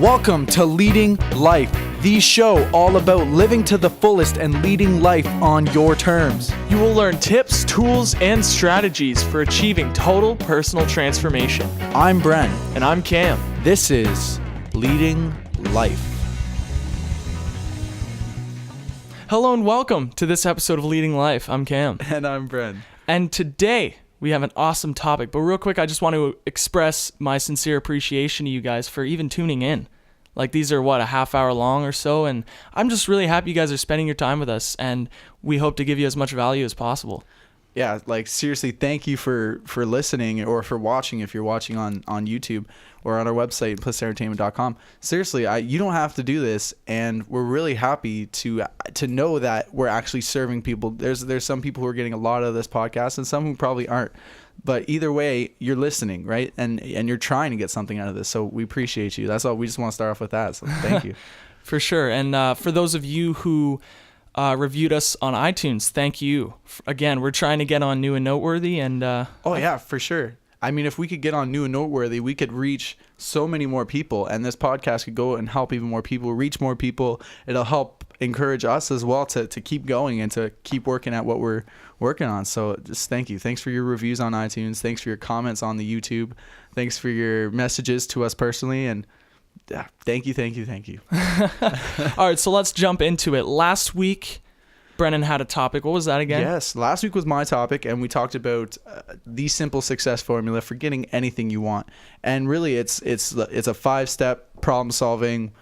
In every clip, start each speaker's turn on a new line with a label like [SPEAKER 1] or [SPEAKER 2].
[SPEAKER 1] Welcome to Leading Life, the show all about living to the fullest and leading life on your terms.
[SPEAKER 2] You will learn tips, tools, and strategies for achieving total personal transformation.
[SPEAKER 1] I'm Bren.
[SPEAKER 2] And I'm Cam.
[SPEAKER 1] This is Leading Life.
[SPEAKER 2] Hello and welcome to this episode of Leading Life. I'm Cam.
[SPEAKER 1] And I'm Bren.
[SPEAKER 2] And today we have an awesome topic. But real quick, I just want to express my sincere appreciation to you guys for even tuning in. Like, these are, a half hour long or so, and I'm just really happy you guys are spending your time with us, and we hope to give you as much value as possible.
[SPEAKER 1] Yeah, seriously, thank you for listening or for watching if you're watching on YouTube or on our website, implicitentertainment.com. Seriously, you don't have to do this, and we're really happy to know that we're actually serving people. There's some people who are getting a lot of this podcast and some who probably aren't. But either way, you're listening, right? And you're trying to get something out of this. So we appreciate you. That's all. We just want to start off with that. So thank you.
[SPEAKER 2] For sure. And for those of you who reviewed us on iTunes, thank you. Again, we're trying to get on New and Noteworthy. And
[SPEAKER 1] oh, yeah, for sure. I mean, if we could get on New and Noteworthy, we could reach so many more people. And this podcast could go and help even more people, reach more people. It'll help encourage us as well to keep going and to keep working at what we're working on. So just thank you. Thanks for your reviews on iTunes. Thanks for your comments on the YouTube. Thanks for your messages to us personally. And yeah, thank you.
[SPEAKER 2] All right, so let's jump into it. Last week, Brennan had a topic. What was that again?
[SPEAKER 1] Yes, last week was my topic, and we talked about the simple success formula for getting anything you want. And really, it's a 5-step problem solving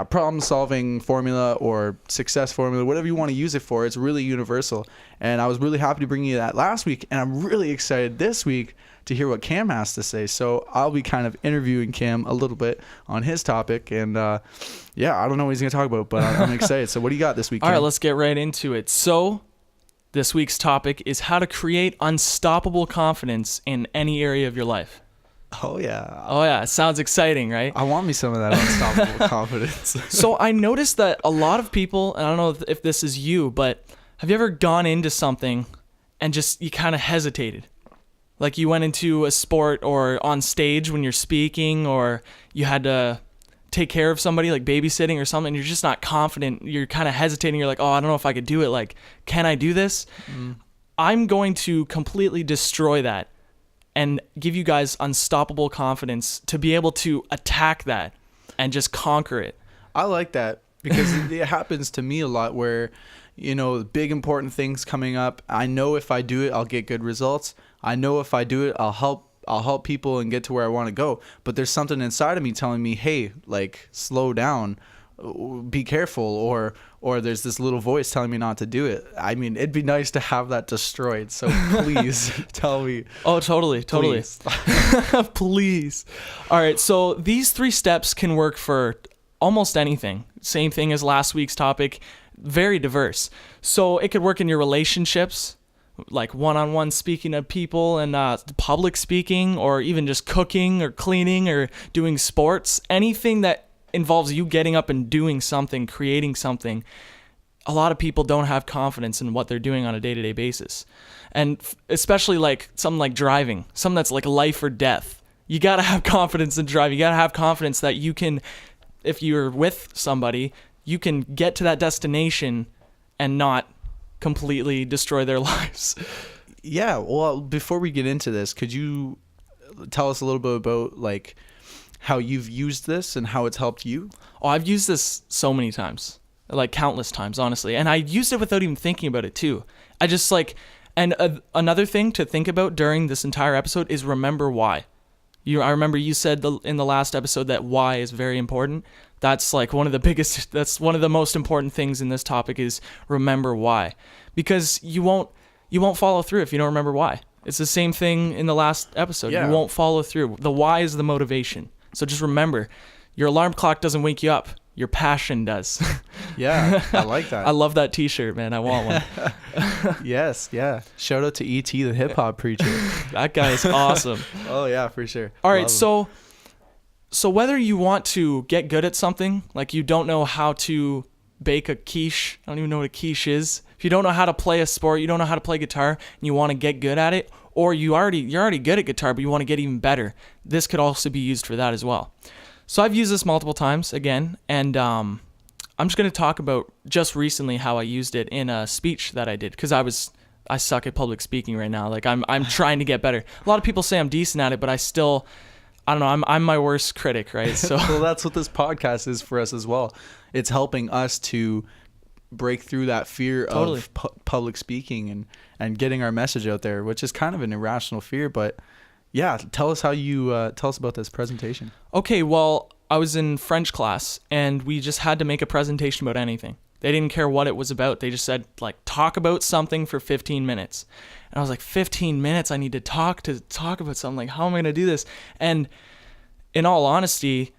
[SPEAKER 1] problem solving formula or success formula, whatever you want to use it for. It's really universal. And I was really happy to bring you that last week. And I'm really excited this week to hear what Cam has to say. So I'll be kind of interviewing Cam a little bit on his topic. And I don't know what he's going to talk about, but I'm excited. So what do you got this week, Cam?
[SPEAKER 2] All right, let's get right into it. So this week's topic is how to create unstoppable confidence in any area of your life.
[SPEAKER 1] Oh, yeah.
[SPEAKER 2] It sounds exciting, right?
[SPEAKER 1] I want me some of that unstoppable confidence.
[SPEAKER 2] So I noticed that a lot of people, and I don't know if this is you, but have you ever gone into something and just you kind of hesitated? Like you went into a sport or on stage when you're speaking, or you had to take care of somebody, like babysitting or something, and you're just not confident. You're kind of hesitating. You're like, oh, I don't know if I could do it. Like, can I do this? I'm going to completely destroy that and give you guys unstoppable confidence to be able to attack that and just conquer it.
[SPEAKER 1] I like that because it happens to me a lot where, big important things coming up. I know if I do it, I'll get good results. I know if I do it, I'll help people and get to where I want to go. But there's something inside of me telling me, hey, slow down, be careful, or there's this little voice telling me not to do it. I mean, it'd be nice to have that destroyed. So please tell me.
[SPEAKER 2] Oh, totally. Please. Please. All right. So these 3 steps can work for almost anything. Same thing as last week's topic. Very diverse. So it could work in your relationships, like one-on-one speaking to people and public speaking, or even just cooking or cleaning or doing sports. Anything that involves you getting up and doing something, creating something. A lot of people don't have confidence in what they're doing on a day-to-day basis. And especially something like driving, something that's like life or death. You got to have confidence in driving. You got to have confidence that you can, if you're with somebody, you can get to that destination and not completely destroy their lives.
[SPEAKER 1] Yeah, well, before we get into this, could you tell us a little bit about how you've used this and how it's helped you?
[SPEAKER 2] Oh, I've used this so many times, countless times, honestly. And I used it without even thinking about it too. I just another thing to think about during this entire episode is remember why. I remember you said in the last episode that why is very important. That's one of the most important things in this topic is remember why. Because you won't follow through if you don't remember why. It's the same thing in the last episode. Yeah. You won't follow through. The why is the motivation. So just remember, your alarm clock doesn't wake you up. Your passion does.
[SPEAKER 1] Yeah, I like that.
[SPEAKER 2] I love that t-shirt, man. I want one.
[SPEAKER 1] Yes, yeah. Shout out to E.T., the hip-hop preacher.
[SPEAKER 2] That guy is awesome.
[SPEAKER 1] Oh, yeah, for sure.
[SPEAKER 2] All right, so whether you want to get good at something, like you don't know how to bake a quiche. I don't even know what a quiche is. If you don't know how to play a sport, you don't know how to play guitar, and you want to get good at it, or you're already good at guitar, but you want to get even better. This could also be used for that as well. So I've used this multiple times again, and I'm just going to talk about just recently how I used it in a speech that I did, because I suck at public speaking right now. Like I'm trying to get better. A lot of people say I'm decent at it, but I don't know. I'm my worst critic, right? So
[SPEAKER 1] well, that's what this podcast is for us as well. It's helping us to break through that fear of public speaking and getting our message out there, which is kind of an irrational fear. But yeah, tell us about this presentation.
[SPEAKER 2] Okay, well, I was in French class and we just had to make a presentation about anything. They didn't care what it was about. They just said, like, talk about something for 15 minutes. And I was like, 15 minutes? I need to talk about something. Like, how am I going to do this? And in all honesty,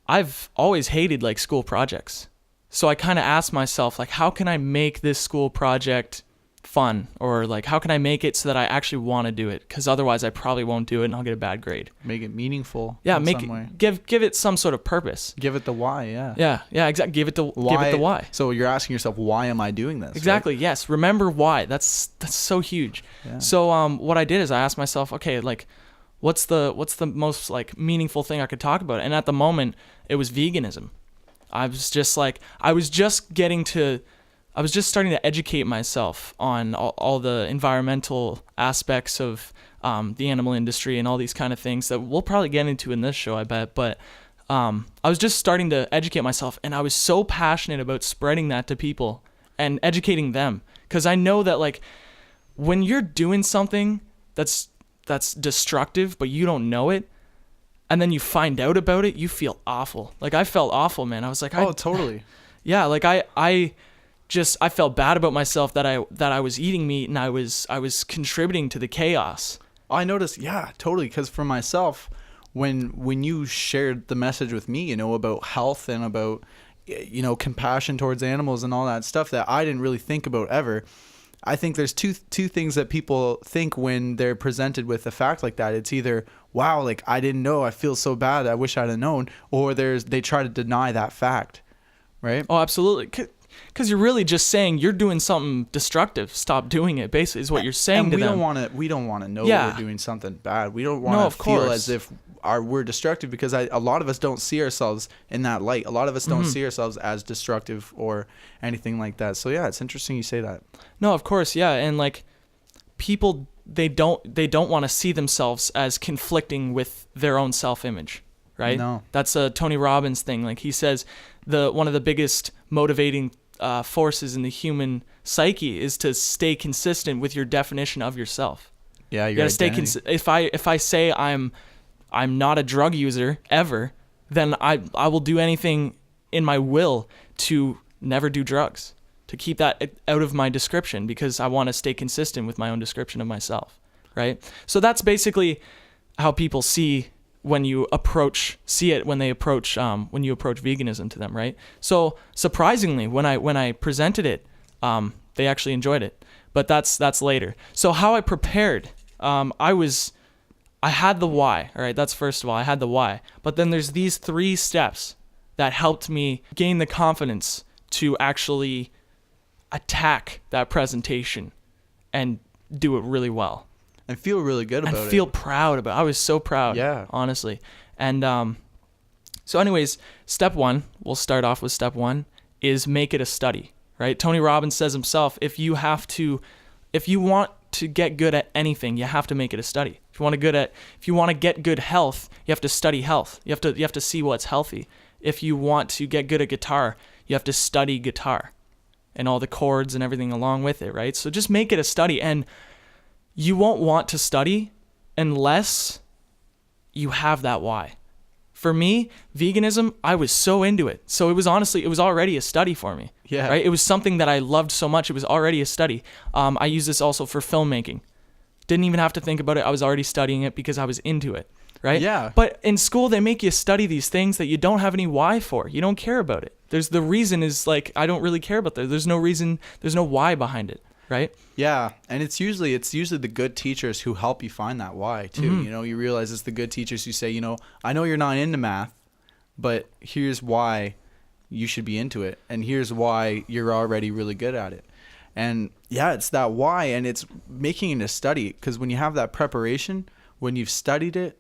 [SPEAKER 2] I've always hated, like, school projects. So I kind of asked myself, like, how can I make this school project fun? Or, like, how can I make it so that I actually want to do it? Because otherwise I probably won't do it and I'll get a bad grade.
[SPEAKER 1] Make it meaningful.
[SPEAKER 2] Yeah, give it some sort of purpose.
[SPEAKER 1] Give it the why, yeah.
[SPEAKER 2] Yeah, exactly. Give it the why.
[SPEAKER 1] So you're asking yourself, why am I doing this?
[SPEAKER 2] Exactly,
[SPEAKER 1] right?
[SPEAKER 2] yes. Remember why. That's so huge.
[SPEAKER 1] Yeah.
[SPEAKER 2] So what I did is I asked myself, okay, like, what's the most, like, meaningful thing I could talk about? And at the moment, it was veganism. I was just starting to educate myself on all the environmental aspects of the animal industry and all these kind of things that we'll probably get into in this show, I bet. But I was just starting to educate myself, and I was so passionate about spreading that to people and educating them, because I know that, like, when you're doing something that's destructive but you don't know it, and then you find out about it, you feel awful. Like, I felt awful, man. I was like,
[SPEAKER 1] totally.
[SPEAKER 2] Yeah, like I felt bad about myself that I was eating meat and I was contributing to the chaos.
[SPEAKER 1] I noticed, yeah, totally. Because for myself, when you shared the message with me, about health and about, compassion towards animals and all that stuff that I didn't really think about ever. I think there's two things that people think when they're presented with a fact like that. It's either, wow, like, I didn't know, I feel so bad, I wish I'd have known, or they try to deny that fact, right?
[SPEAKER 2] Oh, absolutely. Because you're really just saying you're doing something destructive. Stop doing it, basically, is what you're saying to them.
[SPEAKER 1] We don't want to know we're doing something bad. We don't want to feel as if we're destructive, because a lot of us don't see ourselves in that light. A lot of us don't see ourselves as destructive or anything like that. So yeah, it's interesting you say that.
[SPEAKER 2] No, of course, yeah. And, like, people, they don't want to see themselves as conflicting with their own self-image, right?
[SPEAKER 1] No.
[SPEAKER 2] That's a Tony Robbins thing. Like, he says one of the biggest motivating forces in the human psyche is to stay consistent with your definition of yourself.
[SPEAKER 1] Yeah,
[SPEAKER 2] you gotta stay if I say I'm not a drug user ever, then I will do anything in my will to never do drugs, to keep that out of my description, because I want to stay consistent with my own description of myself, right? So that's basically how people see when you approach veganism to them, right? So surprisingly, when I presented it, they actually enjoyed it, but that's later. So how I prepared, I had the why, all right? That's first of all, I had the why, but then there's these 3 steps that helped me gain the confidence to actually attack that presentation and do it really well.
[SPEAKER 1] And feel really good about it.
[SPEAKER 2] And feel proud about it. I was so proud, honestly. And so anyways, step 1, we'll start off with step 1, is make it a study, right? Tony Robbins says himself, if you want to get good at anything, you have to make it a study. If you want to get good health, you have to study health. You have to see what's healthy. If you want to get good at guitar, you have to study guitar and all the chords and everything along with it, right? So just make it a study, and you won't want to study unless you have that why. For me, veganism, I was so into it. So it was already a study for me.
[SPEAKER 1] Yeah.
[SPEAKER 2] Right? It was something that I loved so much. It was already a study. I use this also for filmmaking. Didn't even have to think about it. I was already studying it because I was into it. Right?
[SPEAKER 1] Yeah.
[SPEAKER 2] But in school, they make you study these things that you don't have any why for. You don't care about it. The reason is, like, I don't really care about that. There's no reason. There's no why behind it. Right?
[SPEAKER 1] Yeah, and it's usually the good teachers who help you find that why too.
[SPEAKER 2] Mm-hmm.
[SPEAKER 1] You realize it's the good teachers who say, I know you're not into math, but here's why you should be into it, and here's why you're already really good at it. And yeah, it's that why, and it's making it a study, because when you have that preparation, when you've studied it,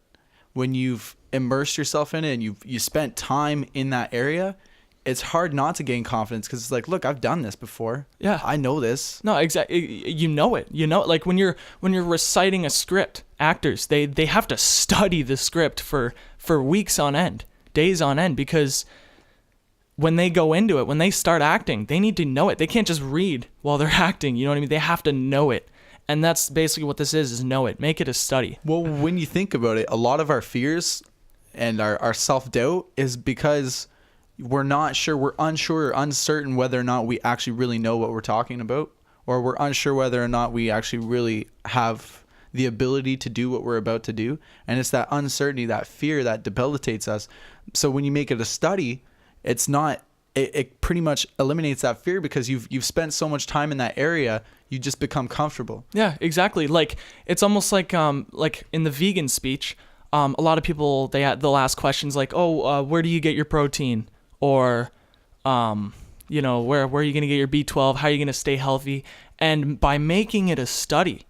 [SPEAKER 1] when you've immersed yourself in it, and you spent time in that area, it's hard not to gain confidence, because it's like, look, I've done this before.
[SPEAKER 2] Yeah,
[SPEAKER 1] I know this.
[SPEAKER 2] No, exactly. You know it. Like when you're reciting a script, actors they have to study the script for weeks on end, days on end, because when they go into it, when they start acting, they need to know it. They can't just read while they're acting. You know what I mean? They have to know it. And that's basically what this is know it. Make it a study.
[SPEAKER 1] Well, when you think about it, a lot of our fears and our self-doubt is because we're not sure, we're unsure or uncertain whether or not we actually really know what we're talking about, or we're unsure whether or not we actually really have the ability to do what we're about to do. And it's that uncertainty, that fear that debilitates us. So when you make it a study, it's not, it pretty much eliminates that fear, because you've spent so much time in that area, you just become comfortable.
[SPEAKER 2] Yeah, exactly. Like it's almost like in the vegan speech, a lot of people they'll ask questions like, where do you get your protein? Or where are you going to get your B12? How are you going to stay healthy? And by making it a study,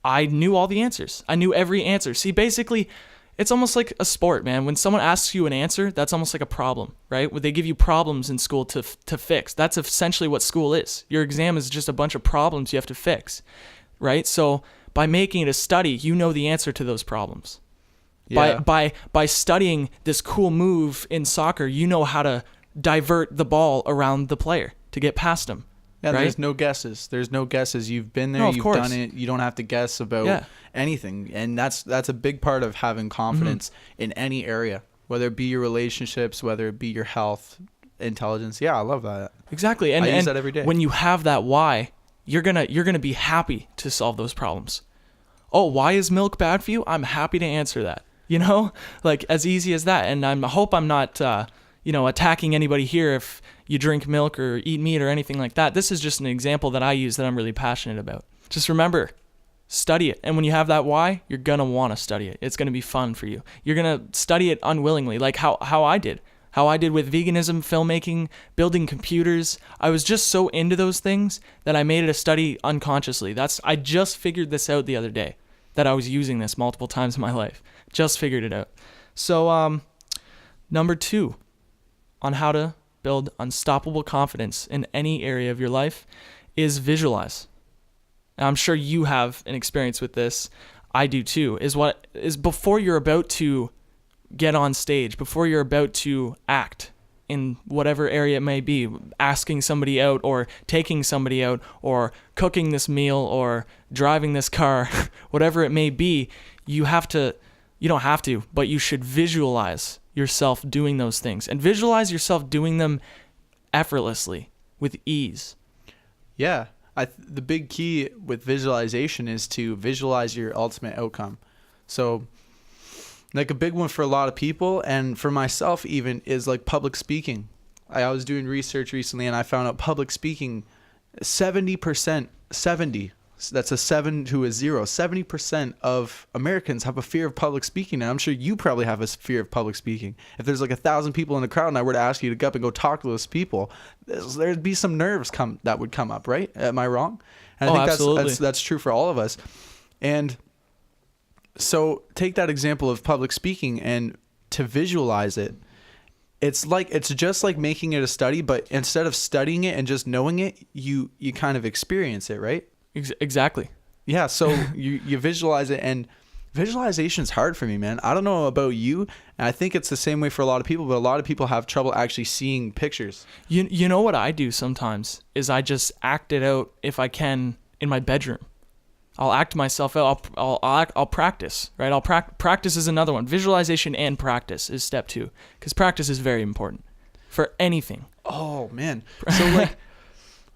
[SPEAKER 2] I knew all the answers. I knew every answer. See, basically, it's almost like a sport, man. When someone asks you an answer, that's almost like a problem, right? Where they give you problems in school to fix. That's essentially what school is. Your exam is just a bunch of problems you have to fix, right? So by making it a study, you know the answer to those problems. Yeah. By studying this cool move in soccer, you know how to divert the ball around the player to get past him.
[SPEAKER 1] Yeah,
[SPEAKER 2] right?
[SPEAKER 1] There's no guesses. You've been there, you've done it. You don't have to guess about anything. And that's a big part of having confidence in any area, whether it be your relationships, whether it be your health, intelligence. Yeah, I love that.
[SPEAKER 2] Exactly. And
[SPEAKER 1] I use that every day.
[SPEAKER 2] When you have that why, you're gonna be happy to solve those problems. Oh, why is milk bad for you? I'm happy to answer that. Like as easy as that. And I hope I'm not attacking anybody here if you drink milk or eat meat or anything like that. This is just an example that I use that I'm really passionate about. Just remember, study it. And when you have that why, you're going to want to study it. It's going to be fun for you. You're going to study it unwillingly, like how I did. How I did with veganism, filmmaking, building computers. I was just so into those things that I made it a study unconsciously. I just figured this out the other day, that I was using this multiple times in my life. Just figured it out. So, number 2 on how to build unstoppable confidence in any area of your life is visualize. Now, I'm sure you have an experience with this. I do too. Is before you're about to get on stage, before you're about to act in whatever area it may be, asking somebody out or taking somebody out or cooking this meal or driving this car, whatever it may be, you don't have to, but you should visualize yourself doing those things, and visualize yourself doing them effortlessly with ease.
[SPEAKER 1] Yeah. The big key with visualization is to visualize your ultimate outcome. So like a big one for a lot of people, and for myself even, is like public speaking. I was doing research recently and I found out public speaking, 70%, that's a 7 to a 0. 70% of Americans have a fear of public speaking. And I'm sure you probably have a fear of public speaking. If there's like 1,000 people in the crowd and I were to ask you to go up and go talk to those people, there'd be some nerves that would come up, right? Am I wrong? And I think
[SPEAKER 2] absolutely.
[SPEAKER 1] That's true for all of us. And so take that example of public speaking, and to visualize it, it's just like making it a study, but instead of studying it and just knowing it, you kind of experience it, right?
[SPEAKER 2] Exactly.
[SPEAKER 1] Yeah. So you visualize it, and visualization is hard for me, man. I don't know about you, and I think it's the same way for a lot of people, but a lot of people have trouble actually seeing pictures.
[SPEAKER 2] You know what I do sometimes is I just act it out if I can in my bedroom. I'll act myself out. I'll practice, right? Practice is another one. Visualization and practice is step 2, because practice is very important for anything.
[SPEAKER 1] Oh man. So like,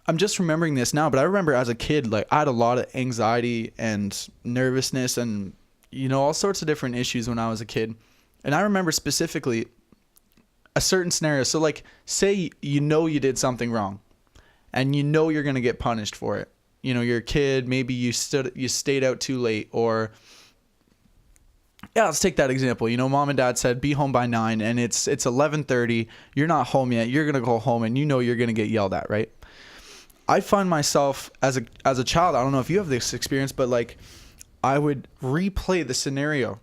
[SPEAKER 1] I'm just remembering this now, but I remember as a kid, like I had a lot of anxiety and nervousness and, all sorts of different issues when I was a kid. And I remember specifically a certain scenario. So like, say, you did something wrong and you're going to get punished for it. You're a kid, maybe you stayed out too late, or let's take that example. Mom and dad said, be home by 9 and it's 11:30. You're not home yet. You're going to go home and you're going to get yelled at, right? I find myself as a child, I don't know if you have this experience, but like I would replay the scenario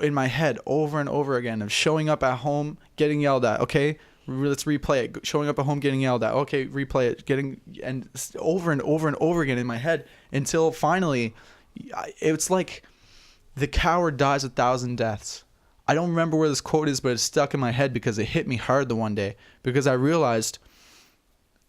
[SPEAKER 1] in my head over and over again of showing up at home, getting yelled at. Okay, let's replay it. Showing up at home, getting yelled at. Okay, replay it. And over and over and over again in my head until finally, it's like the coward dies 1,000 deaths. I don't remember where this quote is, but it's stuck in my head because it hit me hard the one day, because I realized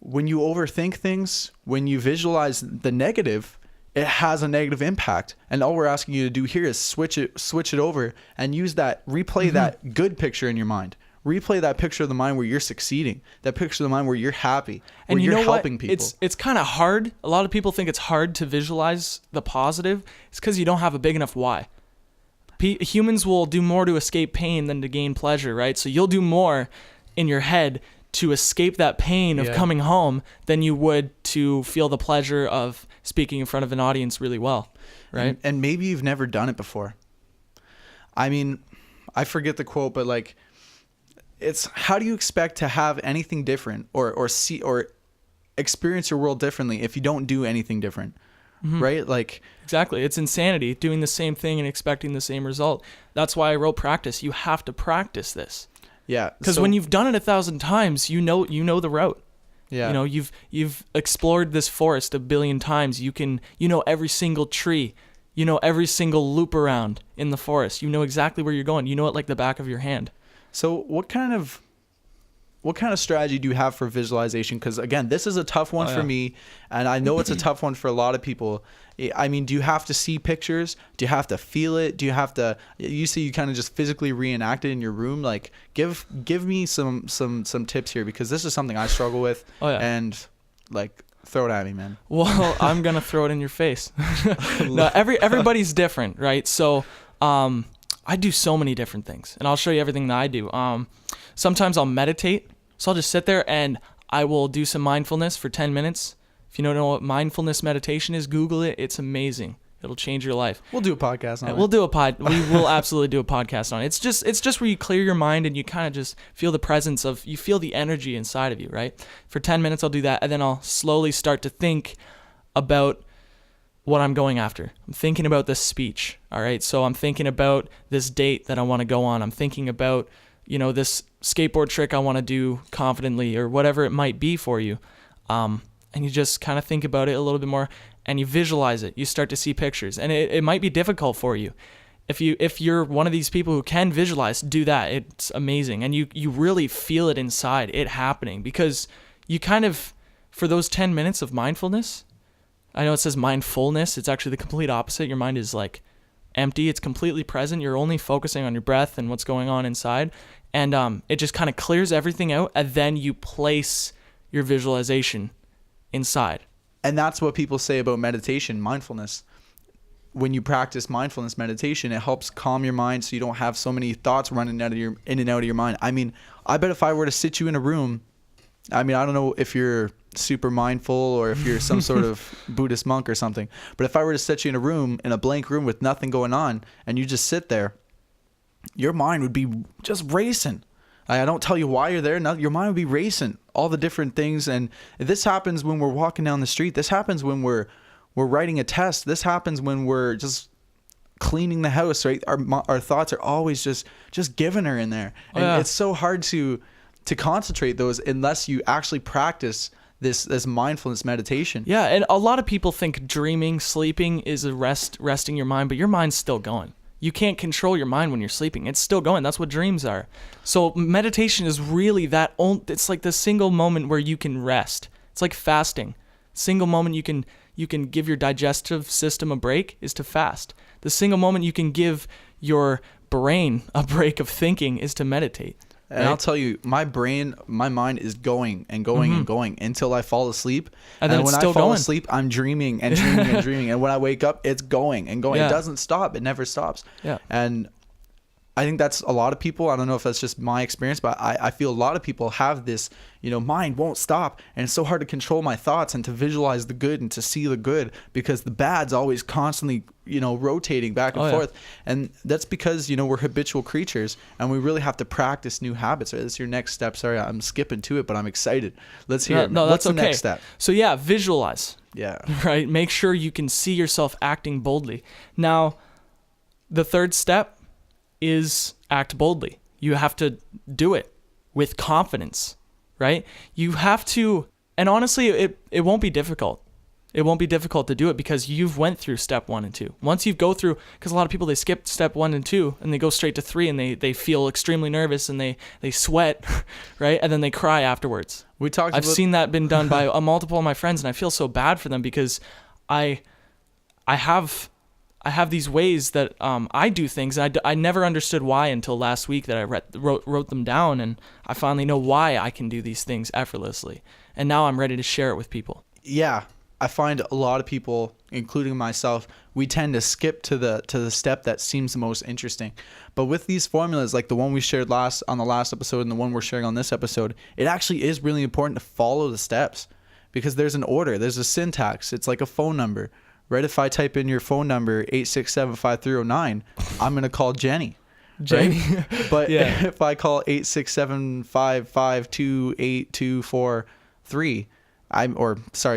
[SPEAKER 1] when you overthink things, when you visualize the negative, it has a negative impact. And all we're asking you to do here is switch it over and use that, replay that good picture in your mind. Replay that picture of the mind where you're succeeding, that picture of the mind where you're happy, where
[SPEAKER 2] and you
[SPEAKER 1] you're
[SPEAKER 2] know
[SPEAKER 1] helping
[SPEAKER 2] what?
[SPEAKER 1] people.
[SPEAKER 2] It's kind of hard. A lot of people think it's hard to visualize the positive. It's because you don't have a big enough why. Humans will do more to escape pain than to gain pleasure, right? So you'll do more in your head to escape that pain of coming home than you would to feel the pleasure of speaking in front of an audience really well, right?
[SPEAKER 1] And maybe you've never done it before. I mean, I forget the quote, but like, it's how do you expect to have anything different or see or experience your world differently if you don't do anything different, right? Like,
[SPEAKER 2] exactly. It's insanity doing the same thing and expecting the same result. That's why I wrote practice. You have to practice this.
[SPEAKER 1] Yeah.
[SPEAKER 2] Because when you've done it 1,000 times, you know the route.
[SPEAKER 1] Yeah.
[SPEAKER 2] You know, you've explored this forest 1 billion times. You know every single tree. You know every single loop around in the forest. You know exactly where you're going. You know it like the back of your hand.
[SPEAKER 1] So what kind of strategy do you have for visualization? Because again, this is a tough one for me, and I know it's a tough one for a lot of people. I mean, do you have to see pictures? Do you have to feel it? Do you have to? You say you kind of just physically reenact it in your room. Like, give me some tips here, because this is something I struggle with. And like, throw it at me, man.
[SPEAKER 2] Well, I'm gonna throw it in your face. No, everybody's different, right? So, I do so many different things, and I'll show you everything that I do. Sometimes I'll meditate, so I'll just sit there and I will do some mindfulness for 10 minutes. If you don't know what mindfulness meditation is, Google it. It's amazing. It'll change your life.
[SPEAKER 1] We'll do a podcast on it.
[SPEAKER 2] We will absolutely do a podcast on it. It's just where you clear your mind and you kind of just feel the presence of, you feel the energy inside of you, right? For 10 minutes, I'll do that, and then I'll slowly start to think about what I'm going after. I'm thinking about this speech, all right? So I'm thinking about this date that I want to go on. I'm thinking about, this skateboard trick I want to do confidently, or whatever it might be for you. And you just kind of think about it a little bit more, and you visualize it. You start to see pictures, and it might be difficult for you. If you're one of these people who can visualize, do that. It's amazing, and you really feel it inside, it happening, because you kind of, for those 10 minutes of mindfulness, I know it says mindfulness, it's actually the complete opposite. Your mind is like empty, it's completely present. You're only focusing on your breath and what's going on inside, and it just kind of clears everything out, and then you place your visualization inside.
[SPEAKER 1] And that's what people say about meditation, mindfulness. When you practice mindfulness meditation, it helps calm your mind so you don't have so many thoughts running in and out of your mind. I mean, I bet if I were to sit you in a room, I mean, I don't know if you're super mindful or if you're some sort of Buddhist monk or something, but if I were to set you in a room, in a blank room with nothing going on, and you just sit there, your mind would be just racing. I don't tell you why you're there. Your mind would be racing, all the different things. And this happens when we're walking down the street. This happens when we're writing a test. This happens when we're just cleaning the house, right? Our thoughts are always just giving her in there. And it's so hard to concentrate those unless you actually practice this mindfulness meditation.
[SPEAKER 2] Yeah, and a lot of people think dreaming, sleeping is resting your mind, but your mind's still going. You can't control your mind when you're sleeping. It's still going. That's what dreams are. So meditation is really it's like the single moment where you can rest. It's like fasting. Single moment you can give your digestive system a break is to fast. The single moment you can give your brain a break of thinking is to meditate.
[SPEAKER 1] And I'll tell you, my mind is going and going and going until I fall asleep.
[SPEAKER 2] And then
[SPEAKER 1] when
[SPEAKER 2] it's still
[SPEAKER 1] I fall
[SPEAKER 2] going.
[SPEAKER 1] asleep, I'm dreaming and dreaming and dreaming. And when I wake up, it's going and going.
[SPEAKER 2] Yeah.
[SPEAKER 1] It doesn't stop. It never stops.
[SPEAKER 2] Yeah.
[SPEAKER 1] And I think that's a lot of people. I don't know if that's just my experience, but I feel a lot of people have this, mind won't stop. And it's so hard to control my thoughts and to visualize the good and to see the good, because the bad's always constantly, rotating back and forth. And that's because, we're habitual creatures and we really have to practice new habits. Right? That's your next step. Sorry, I'm skipping to it, but I'm excited. Let's hear it.
[SPEAKER 2] No,
[SPEAKER 1] What's
[SPEAKER 2] that's
[SPEAKER 1] the next step?
[SPEAKER 2] So yeah, visualize.
[SPEAKER 1] Yeah.
[SPEAKER 2] Right? Make sure you can see yourself acting boldly. Now, the third step is act boldly. You have to do it with confidence, right? You have to, and honestly, it won't be difficult. It won't be difficult to do it because you've went through step 1 and 2. Once you go through, because a lot of people, they skip step 1 and 2 and they go straight to 3 and they feel extremely nervous and they sweat, right? And then they cry afterwards. I've seen that been done by multiple of my friends, and I feel so bad for them because I have these ways that I do things. I never understood why until last week that I wrote them down, and I finally know why I can do these things effortlessly. And now I'm ready to share it with people. Yeah,
[SPEAKER 1] I find a lot of people, including myself, we tend to skip to the step that seems the most interesting. But with these formulas, like the one we shared on the last episode and the one we're sharing on this episode, it actually is really important to follow the steps because there's an order, there's a syntax. It's like a phone number. Right, if I type in your phone number 867-5309, I'm gonna call Jenny. Right? But if I call 867-552-8243,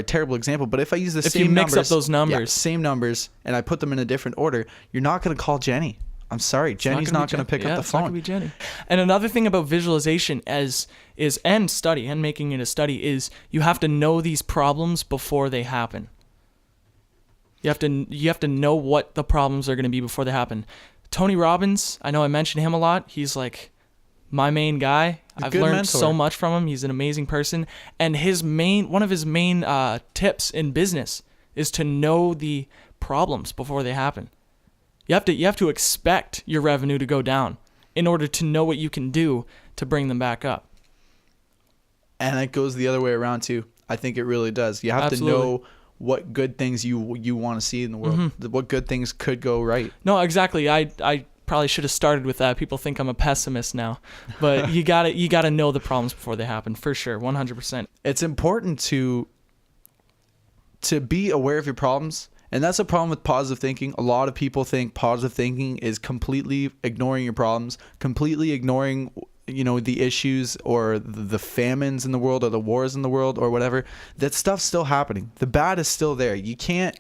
[SPEAKER 1] terrible example. But if I use the same numbers,
[SPEAKER 2] if you mix up those numbers,
[SPEAKER 1] same numbers, and I put them in a different order, you're not gonna call Jenny. I'm sorry, Jenny's not gonna pick up the phone.
[SPEAKER 2] It's not gonna be Jenny. And another thing about visualization and making it a study is you have to know these problems before they happen. You have to know what the problems are going to be before they happen. Tony Robbins, I know I mentioned him a lot. He's like my main guy. I've learned so much from him. He's an amazing person. And one of his main tips in business is to know the problems before they happen. You have to expect your revenue to go down in order to know what you can do to bring them back up.
[SPEAKER 1] And it goes the other way around too. I think it really does. You have to know what good things you want to see in the world, what good things could go right.
[SPEAKER 2] No, exactly. I probably should have started with that. People think I'm a pessimist now, but you gotta know the problems before they happen, for sure, 100%.
[SPEAKER 1] It's important to be aware of your problems, and that's a problem with positive thinking. A lot of people think positive thinking is completely ignoring your problems, completely ignoring the issues or the famines in the world or the wars in the world or whatever. That stuff's still happening. The bad is still there. You can't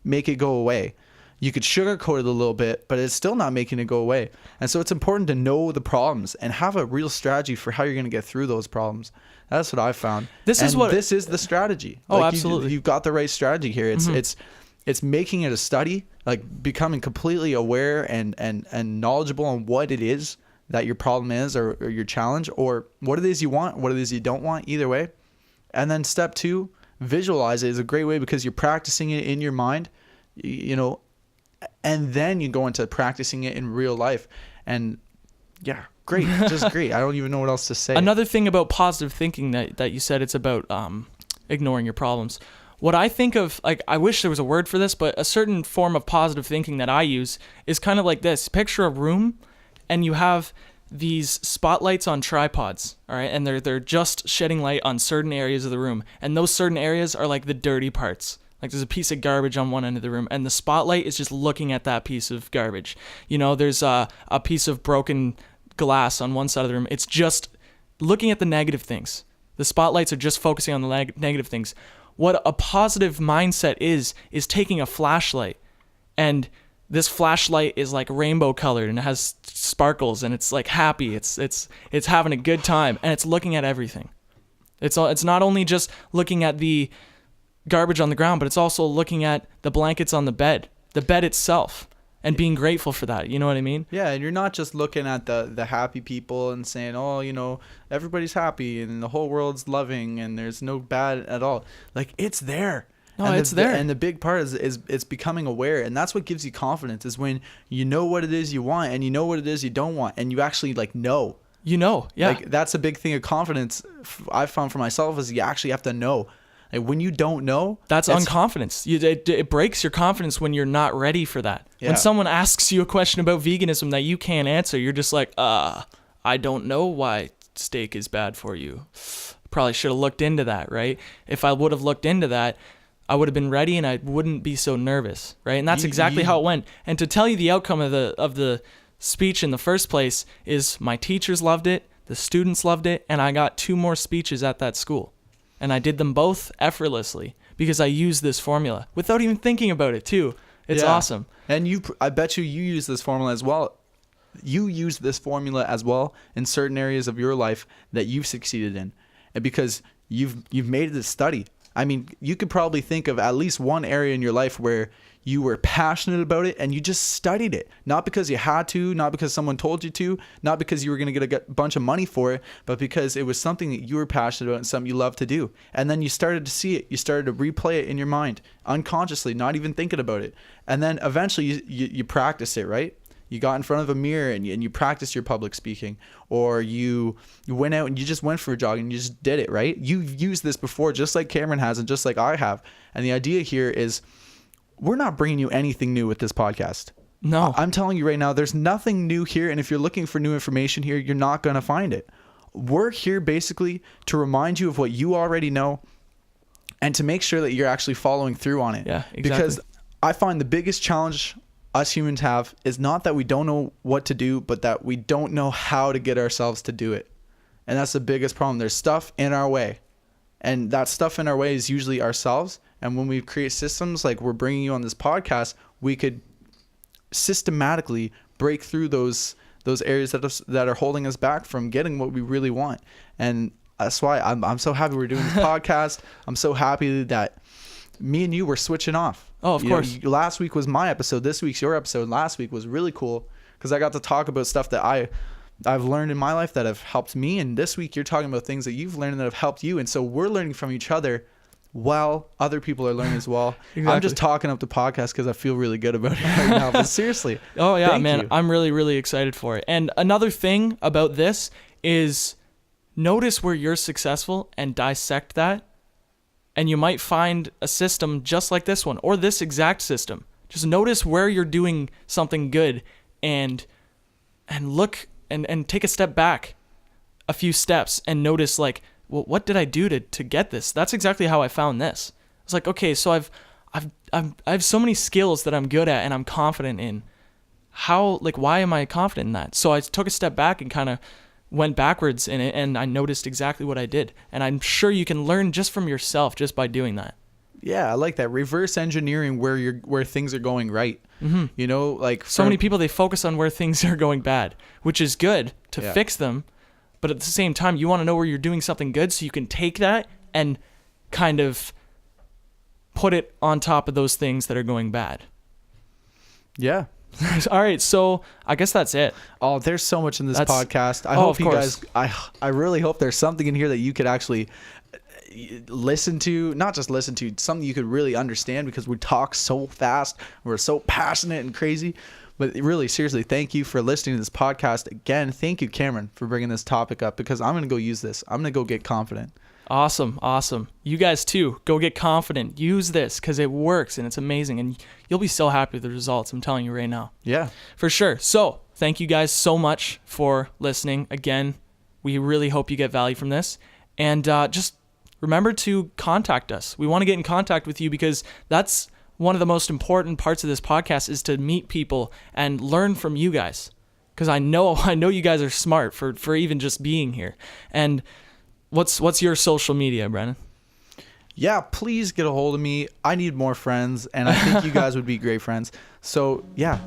[SPEAKER 1] make it go away. You could sugarcoat it a little bit, but it's still not making it go away. And so it's important to know the problems and have a real strategy for how you're going to get through those problems. That's what I've found. This is the strategy.
[SPEAKER 2] Absolutely.
[SPEAKER 1] You've got the right strategy here. It's making it a study, like becoming completely aware and knowledgeable on what it is that your problem is or your challenge, or what it is you want, what it is you don't want, either way. And then step 2, visualize it is a great way because you're practicing it in your mind, and then you go into practicing it in real life. And yeah, great. Just great. I don't even know what else to say.
[SPEAKER 2] Another thing about positive thinking that you said, it's about ignoring your problems. What I think of, like, I wish there was a word for this, but a certain form of positive thinking that I use is kind of like this. Picture a room and you have these spotlights on tripods, all right? And they're just shedding light on certain areas of the room. And those certain areas are like the dirty parts. Like there's a piece of garbage on one end of the room and the spotlight is just looking at that piece of garbage. There's a piece of broken glass on one side of the room. It's just looking at the negative things. The spotlights are just focusing on the negative things. What a positive mindset is taking a flashlight, and this flashlight is like rainbow colored and it has sparkles and it's like happy. It's having a good time and it's looking at everything. It's not only just looking at the garbage on the ground, but it's also looking at the blankets on the bed itself, and being grateful for that. You know what I mean?
[SPEAKER 1] Yeah, and you're not just looking at the happy people and saying, oh, everybody's happy and the whole world's loving and there's no bad at all. Like, it's there.
[SPEAKER 2] No, it's there.
[SPEAKER 1] And the big part is it's becoming aware, and that's what gives you confidence, is when you know what it is you want and you know what it is you don't want, and you actually know.
[SPEAKER 2] Yeah.
[SPEAKER 1] Like, that's a big thing of confidence I've found for myself, is you actually have to know. Like when you don't know,
[SPEAKER 2] that's unconfidence. It breaks your confidence when you're not ready for that. Yeah. When someone asks you a question about veganism that you can't answer, you're just like, I don't know why steak is bad for you. Probably should have looked into that, right? If I would have looked into that, I would have been ready and I wouldn't be so nervous, right? And that's exactly how it went. And to tell you the outcome of the speech in the first place is my teachers loved it, the students loved it, and I got 2 more speeches at that school. And I did them both effortlessly because I used this formula without even thinking about it too. It's awesome. And
[SPEAKER 1] I bet you use this formula as well. You use this formula as well in certain areas of your life that you've succeeded in. And because you've made it a study. I mean, you could probably think of at least one area in your life where you were passionate about it and you just studied it. Not because you had to, not because someone told you to, not because you were going to get a bunch of money for it, but because it was something that you were passionate about and something you love to do. And then you started to see it. You started to replay it in your mind unconsciously, not even thinking about it. And then eventually you practice it, right? You got in front of a mirror and you practiced your public speaking, or you went out and you just went for a jog and you just did it, right? You've used this before, just like Cameron has and just like I have. And the idea here is we're not bringing you anything new with this podcast.
[SPEAKER 2] No.
[SPEAKER 1] I'm telling you right now, there's nothing new here. And if you're looking for new information here, you're not going to find it. We're here basically to remind you of what you already know and to make sure that you're actually following through on it.
[SPEAKER 2] Yeah, exactly.
[SPEAKER 1] Because I find the biggest challenge us humans have is not that we don't know what to do, but that we don't know how to get ourselves to do it. And that's the biggest problem. There's stuff in our way. And that stuff in our way is usually ourselves. And when we create systems like we're bringing you on this podcast, we could systematically break through those areas that are holding us back from getting what we really want. And that's why I'm so happy we're doing this podcast. I'm so happy that me and you were switching off.
[SPEAKER 2] Oh, of course.
[SPEAKER 1] Last week was my episode. This week's your episode. Last week was really cool because I got to talk about stuff that I've learned in my life that have helped me. And this week you're talking about things that you've learned that have helped you. And so we're learning from each other while other people are learning as well. Exactly. I'm just talking up the podcast because I feel really good about it right now. But seriously.
[SPEAKER 2] Oh, yeah, man. I'm really, really excited for it. And another thing about this is notice where you're successful and dissect that. And you might find a system just like this one or this exact system. Just notice where you're doing something good and look and take a step back a few steps and notice like, well, what did I do to get this? That's exactly how I found this. It's like, okay, so I have so many skills that I'm good at and I'm confident in. Why am I confident in that? So I took a step back and kind of went backwards in it, and I noticed exactly what I did. And I'm sure you can learn just from yourself just by doing that.
[SPEAKER 1] Yeah, I like that. Reverse engineering where things are going right. Mm-hmm. You know, like
[SPEAKER 2] so many people, they focus on where things are going bad, which is good to fix them. But at the same time, you want to know where you're doing something good so you can take that and kind of put it on top of those things that are going bad.
[SPEAKER 1] Yeah.
[SPEAKER 2] All right, so I guess that's it.
[SPEAKER 1] Oh, there's so much in this podcast. I hope you guys, I really hope there's something in here that you could actually listen to, not just listen to, something you could really understand because we talk so fast. We're so passionate and crazy. But really, seriously, thank you for listening to this podcast. Again, thank you, Cameron, for bringing this topic up because I'm going to go use this. I'm going to go get confident.
[SPEAKER 2] Awesome. You guys too, go get confident. Use this because it works and it's amazing. And you'll be so happy with the results. I'm telling you right now.
[SPEAKER 1] Yeah.
[SPEAKER 2] For sure. So thank you guys so much for listening. Again, we really hope you get value from this. And just remember to contact us. We want to get in contact with you because that's one of the most important parts of this podcast is to meet people and learn from you guys. Because I know you guys are smart for even just being here. And what's your social media, Brennan?
[SPEAKER 1] Yeah, please get a hold of me. I need more friends, and I think you guys would be great friends. So, yeah,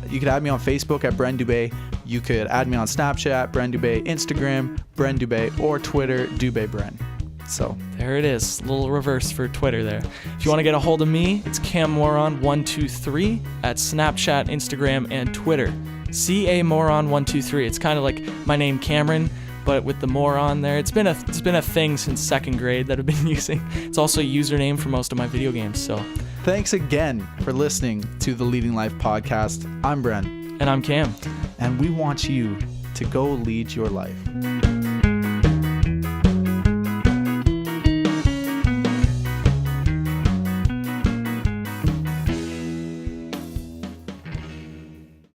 [SPEAKER 1] you could add me on Facebook at Bren Dubé. You could add me on Snapchat, Bren Dubé, Instagram, Bren Dubé, or Twitter, Dubé Bren. So
[SPEAKER 2] there it is. A little reverse for Twitter there. If you want to get a hold of me, it's CamMoron123 at Snapchat, Instagram, and Twitter. CAMoron123. It's kind of like my name, Cameron, but with the moron there. It's been a thing since second grade that I've been using. It's also a username for most of my video games. So
[SPEAKER 1] thanks again for listening to the Leading Life podcast. I'm Bren.
[SPEAKER 2] And I'm Cam.
[SPEAKER 1] And we want you to go lead your life.